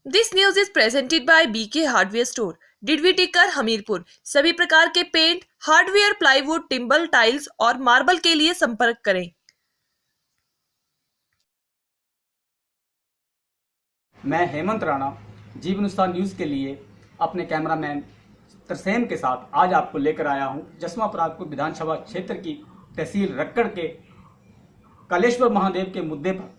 This news is presented by BK hardware store, Didwi Tikkar, Hamirpur. सभी प्रकार के paint, hardware, plywood, timber, tiles और marble के लिए संपर्क करें। मैं हेमंत राणा जीवनुस्तार न्यूज़ के लिए अपने कैमरामैन तरसेम के साथ आज आपको लेकर आया हूं जसवा परागपुर विधानसभा क्षेत्र की तहसील रक्कड़ के कालेश्वर महादेव के मुद्दे पर,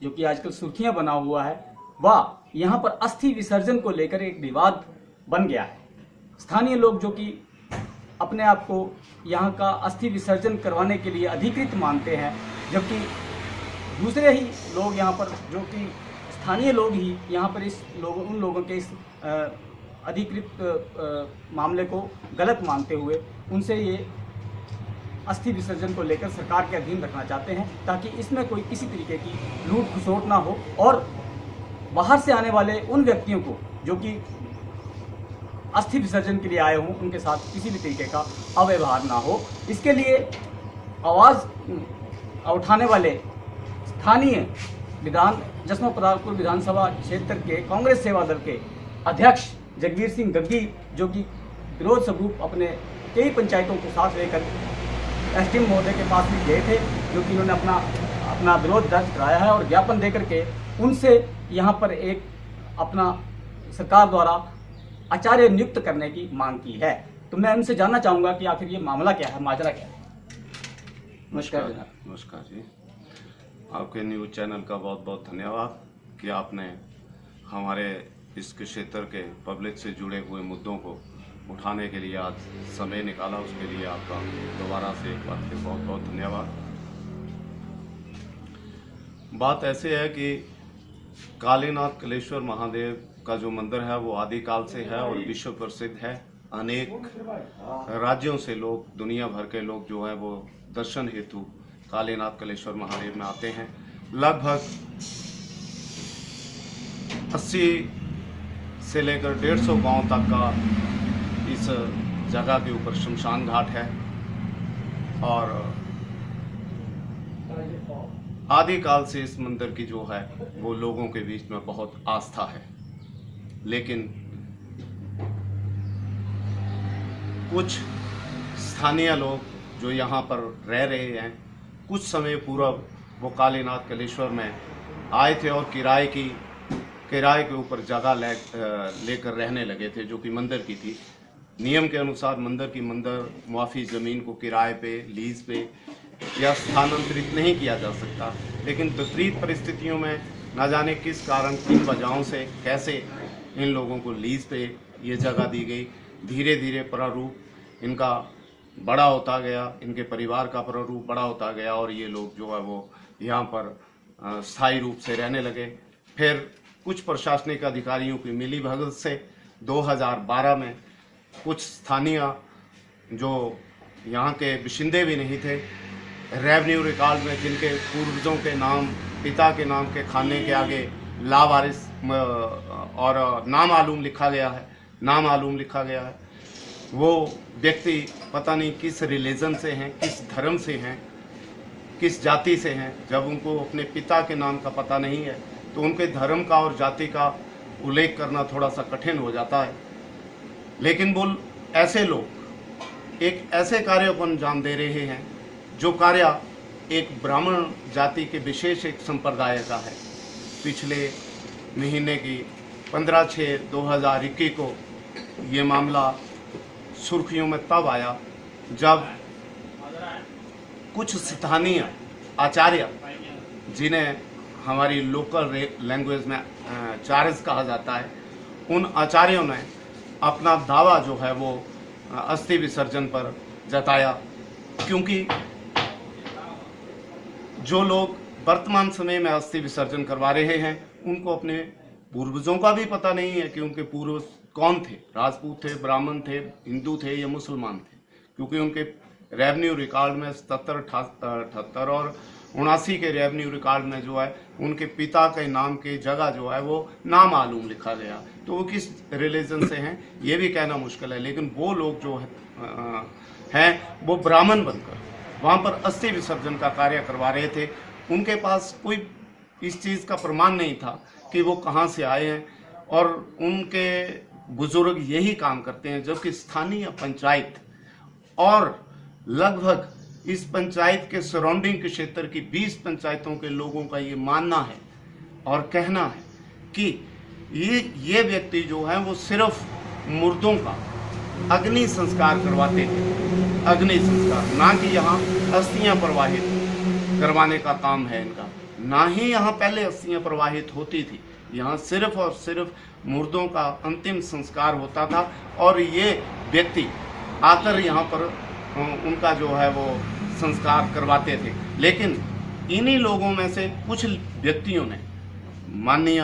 जो कि आजकल सुर्खियां बना हुआ है, वह यहां पर अस्थि विसर्जन को लेकर एक विवाद बन गया है। स्थानीय लोग जो कि अपने आप को यहां का अस्थि विसर्जन करवाने के लिए अधिकृत मानते हैं, जबकि दूसरे ही लोग यहां पर, जो कि स्थानीय लोग ही यहाँ पर उन लोगों के इस अधिकृत मामले को गलत मानते हुए उनसे ये अस्थि विसर्जन को लेकर सरकार के अधीन रखना चाहते हैं, ताकि इसमें कोई किसी तरीके की लूट खसोट ना हो और बाहर से आने वाले उन व्यक्तियों को जो कि अस्थि विसर्जन के लिए आए हों, उनके साथ किसी भी तरीके का अव्यवहार ना हो। इसके लिए आवाज़ उठाने वाले स्थानीय जसवा परागपुर विधानसभा क्षेत्र के कांग्रेस सेवा दल के अध्यक्ष जगवीर सिंह गग्गी, जो कि विरोध स्वरूप अपने कई पंचायतों को साथ लेकर एसडीएम महोदय के पास भी गए थे, जो कि उन्होंने अपना विरोध दर्ज कराया है और ज्ञापन देकर के उनसे यहाँ पर एक अपना सरकार द्वारा आचार्य नियुक्त करने की मांग की है। तो मैं उनसे जानना चाहूँगा कि आखिर ये मामला क्या है, माजरा क्या है। नमस्कार जनाब। नमस्कार जी, आपके न्यूज़ चैनल का बहुत बहुत धन्यवाद कि आपने हमारे इस क्षेत्र के पब्लिक से जुड़े हुए मुद्दों को उठाने के लिए आज समय निकाला। उसके लिए आपका दोबारा से एक बार फिर बहुत बहुत धन्यवाद। बात ऐसे है कि कालीनाथ कलेश्वर महादेव का जो मंदिर है वो आदिकाल से है और विश्व प्रसिद्ध है। अनेक राज्यों से लोग, दुनिया भर के लोग जो है वो दर्शन हेतु कालीनाथ कलेश्वर महादेव में आते हैं। लगभग 80 से लेकर 150 गांव तक का इस जगह के ऊपर शमशान घाट है और आदिकाल से इस मंदिर की जो है वो लोगों के बीच में बहुत आस्था है। लेकिन कुछ स्थानीय लोग जो यहाँ पर रह रहे हैं, कुछ समय पूर्व वो कालीनाथ कलेश्वर में आए थे और किराए के ऊपर जगह लेकर रहने लगे थे, जो कि मंदिर की थी। नियम के अनुसार मंदिर मुआफी ज़मीन को किराए पे, लीज पे या स्थानांतरित नहीं किया जा सकता। लेकिन विपरीत परिस्थितियों में न जाने किस कारण, किन वजहों से, कैसे इन लोगों को लीज पे ये जगह दी गई। धीरे धीरे प्रारूप इनका बड़ा होता गया, इनके परिवार का प्रारूप बड़ा होता गया और ये लोग जो है वो यहाँ पर स्थायी रूप से रहने लगे। फिर कुछ प्रशासनिक अधिकारियों की मिलीभगत से 2012 में कुछ स्थानीय, जो यहाँ के बाशिंदे भी नहीं थे, रेवेन्यू रिकॉर्ड में जिनके पूर्वजों के नाम, पिता के नाम के खाने के आगे लावारिस और नामालूम लिखा गया है, वो व्यक्ति पता नहीं किस रिलीजन से हैं, किस धर्म से हैं, किस जाति से हैं। जब उनको अपने पिता के नाम का पता नहीं है तो उनके धर्म का और जाति का उल्लेख करना थोड़ा सा कठिन हो जाता है। लेकिन वो ऐसे लोग एक ऐसे कार्य को अंजाम दे रहे हैं जो कार्य एक ब्राह्मण जाति के विशेष एक संप्रदाय का है। पिछले महीने की 15/6/2021 को ये मामला सुर्खियों में तब आया जब कुछ स्थानीय आचार्य, जिन्हें हमारी लोकल लैंग्वेज में आचार्य कहा जाता है, उन आचार्यों ने अपना दावा जो है वो अस्थि विसर्जन पर जताया, क्योंकि जो लोग वर्तमान समय में अस्थि विसर्जन करवा रहे हैं उनको अपने पूर्वजों का भी पता नहीं है कि उनके पूर्वज कौन थे, राजपूत थे, ब्राह्मण थे, हिंदू थे या मुसलमान थे, क्योंकि उनके रेवेन्यू रिकॉर्ड में 77, 78 और 79 के रेवेन्यू रिकॉर्ड में जो है उनके पिता के नाम की जगह जो है वो नामालूम लिखा गया। तो वो किस रिलीजन से हैं ये भी कहना मुश्किल है। लेकिन वो लोग जो हैं वो ब्राह्मण बनकर वहाँ पर अस्थि विसर्जन का कार्य करवा रहे थे। उनके पास कोई इस चीज़ का प्रमाण नहीं था कि वो कहाँ से आए हैं, और उनके बुजुर्ग यही काम करते हैं, जबकि स्थानीय पंचायत और लगभग इस पंचायत के सराउंडिंग के क्षेत्र की 20 पंचायतों के लोगों का ये मानना है और कहना है कि ये व्यक्ति जो है वो सिर्फ मुर्दों का अग्नि संस्कार करवाते थे, अग्नि संस्कार, ना कि यहाँ अस्थियां प्रवाहित करवाने का काम है इनका। ना ही यहाँ पहले अस्थियां प्रवाहित होती थी, यहाँ सिर्फ और सिर्फ मुर्दों का अंतिम संस्कार होता था, और ये व्यक्ति आकर यहाँ पर उनका जो है वो संस्कार करवाते थे। लेकिन इन्हीं लोगों में से कुछ व्यक्तियों ने माननीय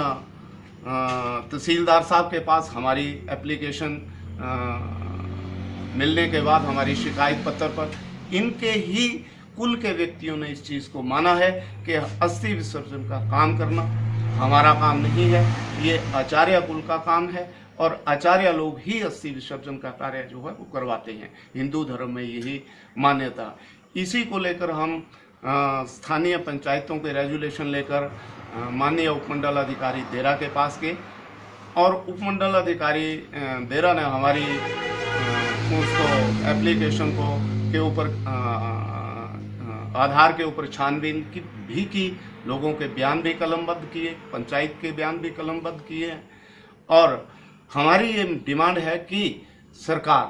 तहसीलदार साहब के पास हमारी एप्लीकेशन मिलने के बाद, हमारी शिकायत पत्र पर इनके ही कुल के व्यक्तियों ने इस चीज़ को माना है कि अस्थि विसर्जन का काम करना हमारा काम नहीं है, ये आचार्य कुल का काम है, और आचार्य लोग ही अस्थि विसर्जन का कार्य जो है वो करवाते हैं। हिंदू धर्म में यही मान्यता। इसी को लेकर हम स्थानीय पंचायतों के रेजुलेशन लेकर माननीय उपमंडल अधिकारी देरा के पास गए, और उपमंडल अधिकारी देरा ने हमारी उसको एप्लीकेशन को के ऊपर आधार के ऊपर छानबीन भी की, लोगों के बयान भी कलमबद्ध किए, पंचायत के बयान भी कलमबद्ध किए हैं। और हमारी ये डिमांड है कि सरकार,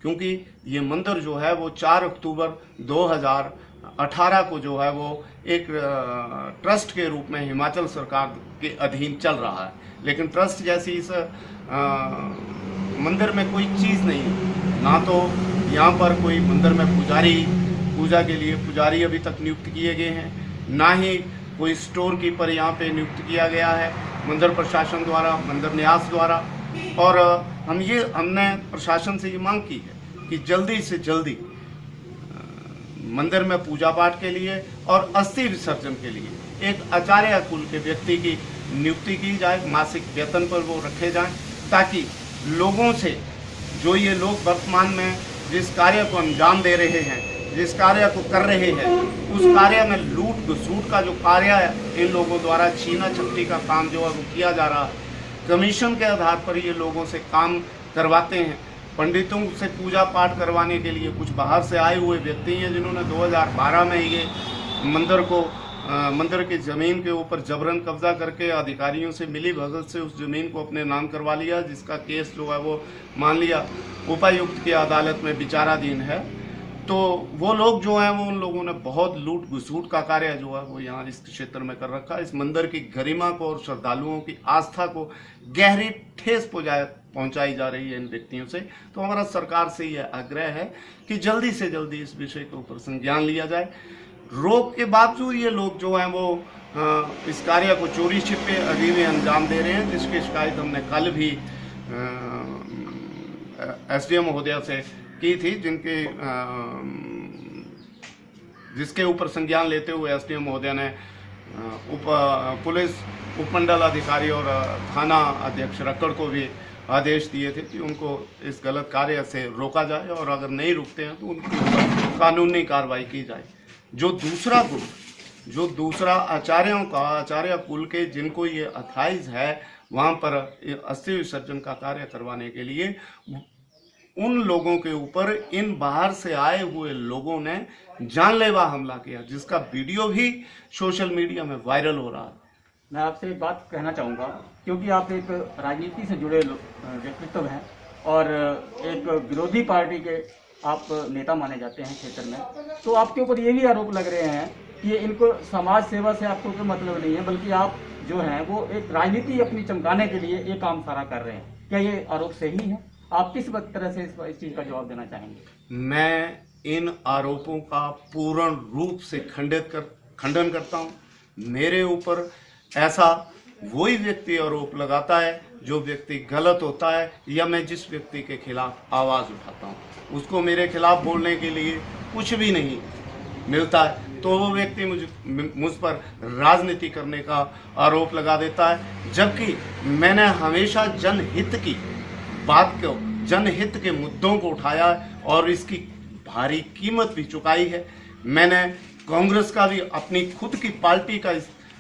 क्योंकि ये मंदिर जो है वो 4 अक्टूबर 2018 को जो है वो एक ट्रस्ट के रूप में हिमाचल सरकार के अधीन चल रहा है, लेकिन ट्रस्ट जैसी इस मंदिर में कोई चीज़ नहीं है। ना तो यहाँ पर कोई मंदिर में पूजा के लिए पुजारी अभी तक नियुक्त किए गए हैं, ना ही कोई स्टोर कीपर यहाँ पे नियुक्त किया गया है मंदिर प्रशासन द्वारा, मंदिर न्यास द्वारा। और हमने प्रशासन से ये मांग की है कि जल्दी से जल्दी मंदिर में पूजा पाठ के लिए और अस्थि विसर्जन के लिए एक आचार्य कुल के व्यक्ति की नियुक्ति की जाए, मासिक वेतन पर वो रखे जाएं, ताकि लोगों से जो ये लोग वर्तमान में जिस कार्य को अंजाम दे रहे हैं, जिस कार्य को कर रहे हैं, उस कार्य में लूट घसूट का जो कार्य है इन लोगों द्वारा छीना झपटी का काम जो है वो किया जा रहा है। कमीशन के आधार पर ये लोगों से काम करवाते हैं। पंडितों से पूजा पाठ करवाने के लिए कुछ बाहर से आए हुए व्यक्ति हैं जिन्होंने 2012 में ये मंदिर की ज़मीन के ऊपर जबरन कब्जा करके अधिकारियों से मिली भगत से उस ज़मीन को अपने नाम करवा लिया, जिसका केस जो है वो मान लिया उपायुक्त की अदालत में विचाराधीन है। तो वो लोग जो हैं वो उन लोगों ने बहुत लूट घसूट का कार्य जो है वो यहाँ इस क्षेत्र में कर रखा है। इस मंदिर की गरिमा को और श्रद्धालुओं की आस्था को गहरी ठेस पहुंचाई जा रही है इन व्यक्तियों से। तो हमारा सरकार से यह आग्रह है कि जल्दी से जल्दी इस विषय के ऊपर संज्ञान लिया जाए। रोक के बावजूद ये लोग जो हैं वो इस कार्य को चोरी छिपे अभी भी अंजाम दे रहे हैं, जिसकी शिकायत हमने कल भी एसडीएम महोदया से की थी, जिसके ऊपर संज्ञान लेते हुए एसडीएम महोदया ने पुलिस उपमंडल अधिकारी और थाना अध्यक्ष रक्कड़ को भी आदेश दिए थे कि उनको इस गलत कार्य से रोका जाए, और अगर नहीं रुकते हैं तो उनके ऊपर कानूनी कार्रवाई की जाए। जो दूसरा आचार्यों का, आचार्य कुल के जिनको ये अथाइज है वहाँ पर अस्थि विसर्जन का कार्य करवाने के लिए उन लोगों के ऊपर इन बाहर से आए हुए लोगों ने जानलेवा हमला किया, जिसका वीडियो भी सोशल मीडिया में वायरल हो रहा है। मैं आपसे एक बात कहना चाहूँगा, क्योंकि आप एक राजनीति से जुड़े व्यक्तित्व हैं और एक विरोधी पार्टी के आप नेता माने जाते हैं क्षेत्र में, तो आपके ऊपर ये भी आरोप लग रहे हैं कि इनको समाज सेवा से आपको कोई मतलब नहीं है, बल्कि आप जो हैं वो एक राजनीति अपनी चमकाने के लिए ये काम सारा कर रहे हैं। क्या ये आरोप सही है? आप किस तरह से इस चीज़ का जवाब देना चाहेंगे? मैं इन आरोपों का पूर्ण रूप से खंडन करता हूँ। मेरे ऊपर ऐसा वही व्यक्ति आरोप लगाता है जो व्यक्ति गलत होता है, या मैं जिस व्यक्ति के खिलाफ आवाज़ उठाता हूँ उसको मेरे खिलाफ बोलने के लिए कुछ भी नहीं मिलता है, तो वो व्यक्ति मुझ पर राजनीति करने का आरोप लगा देता है। जबकि मैंने हमेशा जनहित की बात को, जनहित के मुद्दों को उठाया और इसकी भारी कीमत भी चुकाई है। मैंने कांग्रेस का भी, अपनी खुद की पार्टी का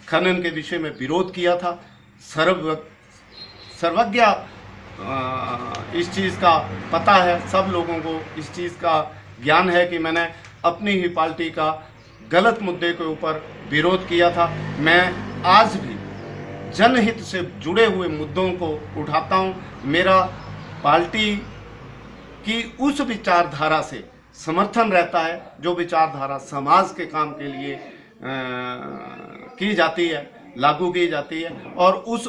खनन के विषय में विरोध किया था। सर्वज्ञ इस चीज़ का पता है, सब लोगों को इस चीज़ का ज्ञान है कि मैंने अपनी ही पार्टी का गलत मुद्दे के ऊपर विरोध किया था। मैं आज भी जनहित से जुड़े हुए मुद्दों को उठाता हूं। मेरा पार्टी की उस विचारधारा से समर्थन रहता है जो विचारधारा समाज के काम के लिए की जाती है, लागू की जाती है, और उस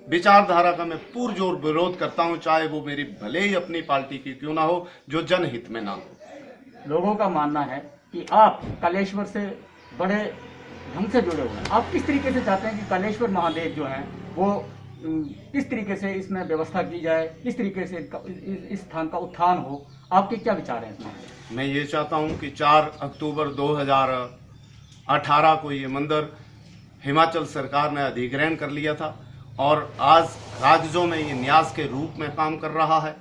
विचारधारा का मैं पुरजोर विरोध करता हूं, चाहे वो मेरी भले ही अपनी पार्टी की क्यों ना हो, जो जनहित में ना हो। लोगों का मानना है कि आप कालेश्वर से बड़े ढंग से जुड़े हुए हैं। आप किस तरीके से चाहते हैं कि कालेश्वर महादेव जो हैं वो किस तरीके से इसमें व्यवस्था की जाए, किस तरीके से इस स्थान का उत्थान हो? आपके क्या विचार हैं इसमें? मैं ये चाहता हूं कि 4 अक्टूबर 2018 को ये मंदिर हिमाचल सरकार ने अधिग्रहण कर लिया था और आज कागजों में ये न्यास के रूप में काम कर रहा है।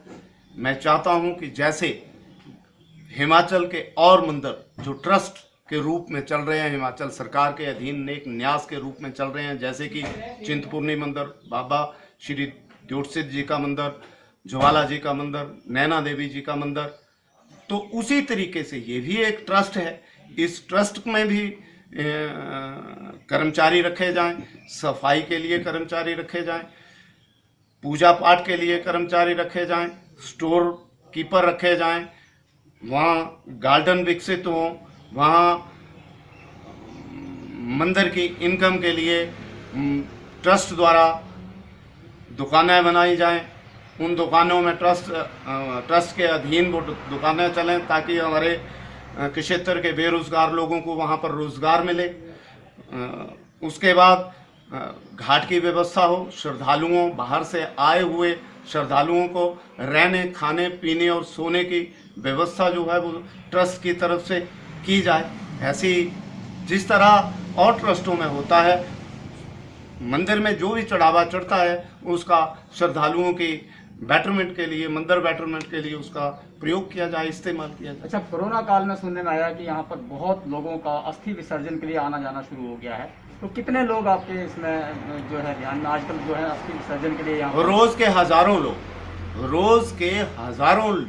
मैं चाहता हूं कि जैसे हिमाचल के और मंदिर जो ट्रस्ट के रूप में चल रहे हैं, हिमाचल सरकार के अधीन एक न्यास के रूप में चल रहे हैं, जैसे कि चिंतपूर्णी मंदिर, बाबा श्री द्योटसिद्ध जी का मंदिर, ज्वाला जी का मंदिर, नैना देवी जी का मंदिर, तो उसी तरीके से ये भी एक ट्रस्ट है। इस ट्रस्ट में भी कर्मचारी रखे जाएं, सफाई के लिए कर्मचारी रखे जाएं, पूजा पाठ के लिए कर्मचारी रखे जाएं, स्टोर कीपर रखे जाएं, वहाँ गार्डन विकसित हो, वहाँ मंदिर की इनकम के लिए ट्रस्ट द्वारा दुकानें बनाई जाएं, उन दुकानों में ट्रस्ट के अधीन वो दुकानें चलें ताकि हमारे क्षेत्र के बेरोजगार लोगों को वहाँ पर रोजगार मिले। उसके बाद घाट की व्यवस्था हो, श्रद्धालुओं, बाहर से आए हुए श्रद्धालुओं को रहने, खाने, पीने और सोने की व्यवस्था जो है वो ट्रस्ट की तरफ से की जाए। ऐसी जिस तरह और ट्रस्टों में होता है, मंदिर में जो भी चढ़ावा चढ़ता है उसका श्रद्धालुओं की बेटरमेंट के लिए, मंदिर बेटरमेंट के लिए उसका प्रयोग किया जाए, इस्तेमाल किया जाए। अच्छा, कोरोना काल में सुनने में आया कि यहाँ पर बहुत लोगों का अस्थि विसर्जन के लिए आना जाना शुरू हो गया है, तो कितने लोग आपके इसमें जो है ध्यान में आजकल जो है अस्थि विसर्जन के लिए यहाँ? रोज के हजारों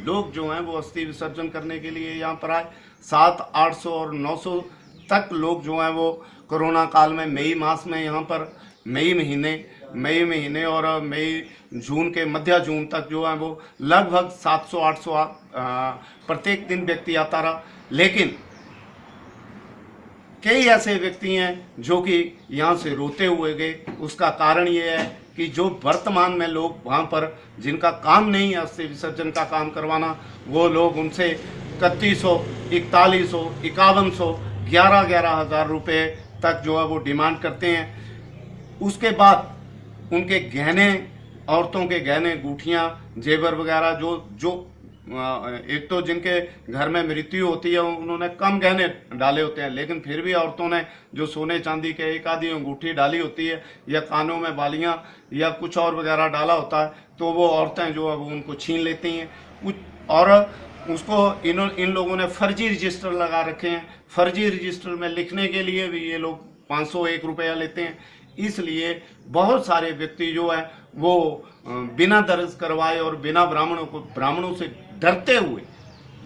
लोग जो हैं वो अस्थि विसर्जन करने के लिए यहाँ पर आए। 700, 800 और 900 तक लोग जो हैं वो कोरोना काल में मई मास में यहाँ पर मई महीने और मई जून के मध्य जून तक जो है वो लगभग 700-800 प्रत्येक दिन व्यक्ति आता रहा। लेकिन कई ऐसे व्यक्ति हैं जो कि यहाँ से रोते हुए गए। उसका कारण ये है कि जो वर्तमान में लोग वहाँ पर जिनका काम नहीं है अस्थि विसर्जन का काम करवाना, वो लोग उनसे 3100, 4100, 5100, 11,000 रुपये तक जो है वो डिमांड करते हैं। उसके बाद उनके गहने, औरतों के गहने, गुठियाँ, जेवर वगैरह जो एक तो जिनके घर में मृत्यु होती है उन्होंने कम गहने डाले होते हैं, लेकिन फिर भी औरतों ने जो सोने चांदी के एक आधी अंगूठी डाली होती है या कानों में बालियां या कुछ और वगैरह डाला होता है, तो वो औरतें जो है वो उनको छीन लेती हैं। और उसको इन लोगों ने फर्जी रजिस्टर लगा रखे हैं। फर्जी रजिस्टर में लिखने के लिए भी ये लोग 501 रुपया लेते हैं। इसलिए बहुत सारे व्यक्ति जो है वो बिना दर्ज करवाए और बिना ब्राह्मणों से डरते हुए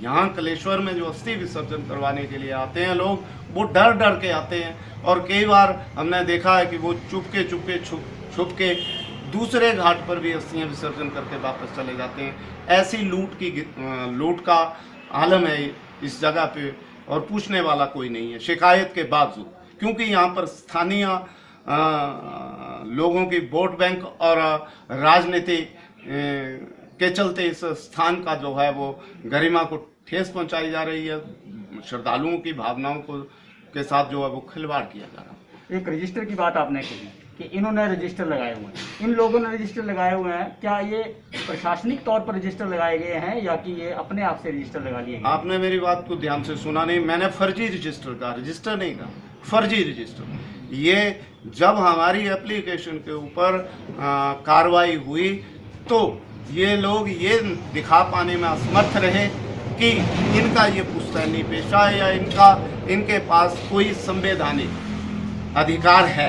यहाँ कलेश्वर में जो अस्थि विसर्जन करवाने के लिए आते हैं लोग, वो डर के आते हैं। और कई बार हमने देखा है कि वो छुप के दूसरे घाट पर भी अस्थियां विसर्जन करके वापस चले जाते हैं। ऐसी लूट का आलम है इस जगह पे, और पूछने वाला कोई नहीं है शिकायत के बावजूद, क्योंकि यहाँ पर स्थानीय लोगों की वोट बैंक और राजनीति के चलते इस स्थान का जो है वो गरिमा को ठेस पहुंचाई जा रही है। श्रद्धालुओं की भावनाओं के साथ जो है वो खिलवाड़ किया जा रहा है। एक रजिस्टर की बात आपने कही कि इन्होंने रजिस्टर लगाए हुए हैं, इन लोगों ने रजिस्टर लगाए हुए हैं, क्या ये प्रशासनिक तौर पर रजिस्टर लगाए गए हैं या कि ये अपने आप से रजिस्टर लगा लिए गए? आपने मेरी बात को ध्यान से सुना नहीं। मैंने फर्जी रजिस्टर कहा, रजिस्टर नहीं कहा, फर्जी रजिस्टर। ये जब हमारी एप्लीकेशन के ऊपर कार्रवाई हुई तो ये लोग ये दिखा पाने में असमर्थ रहे कि इनका ये पुश्तैनी पेशा है या इनके पास कोई संवैधानिक अधिकार है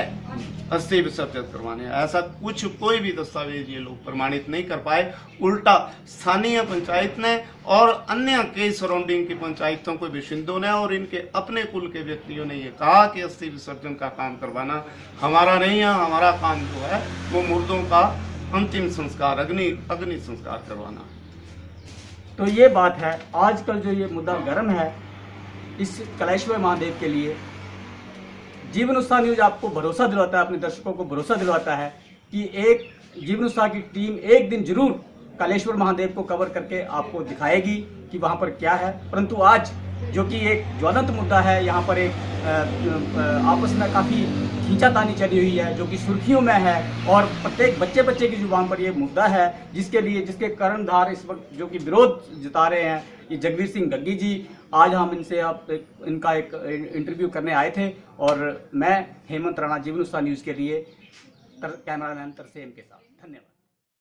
अस्थि विसर्जन करवाने। ऐसा कुछ कोई भी दस्तावेज ये लोग प्रमाणित नहीं कर पाए। उल्टा स्थानीय पंचायत ने और अन्य कई सराउंडिंग की पंचायतों के बाशिंदों ने और इनके अपने कुल के व्यक्तियों ने ये कहा कि अस्थि विसर्जन का काम करवाना हमारा नहीं है, हमारा काम जो है वो मुर्दों का अंतिम संस्कार, अग्नि संस्कार करवाना। तो ये बात है, आजकल जो ये मुद्दा गर्म है इस कलेश्वर महादेव के लिए, जीवन उत्साह न्यूज आपको भरोसा दिलवाता है, अपने दर्शकों को भरोसा दिलवाता है कि एक जीवन उत्साह की टीम एक दिन जरूर कलेश्वर महादेव को कवर करके आपको दिखाएगी कि वहाँ पर क्या है। परंतु आज जो कि एक ज्वलंत मुद्दा है, यहाँ पर एक आपस में काफ़ी खींचातानी चली हुई है जो कि सुर्खियों में है और प्रत्येक बच्चे की जुबान पर ये मुद्दा है, जिसके कर्णधार इस वक्त जो कि विरोध जता रहे हैं ये जगवीर सिंह गग्गी जी। आज हम इनसे इनका एक इंटरव्यू करने आए थे और मैं हेमंत राणा जीवन उत्साह न्यूज़ के लिए कैमरामैन तरसेम के साथ। धन्यवाद।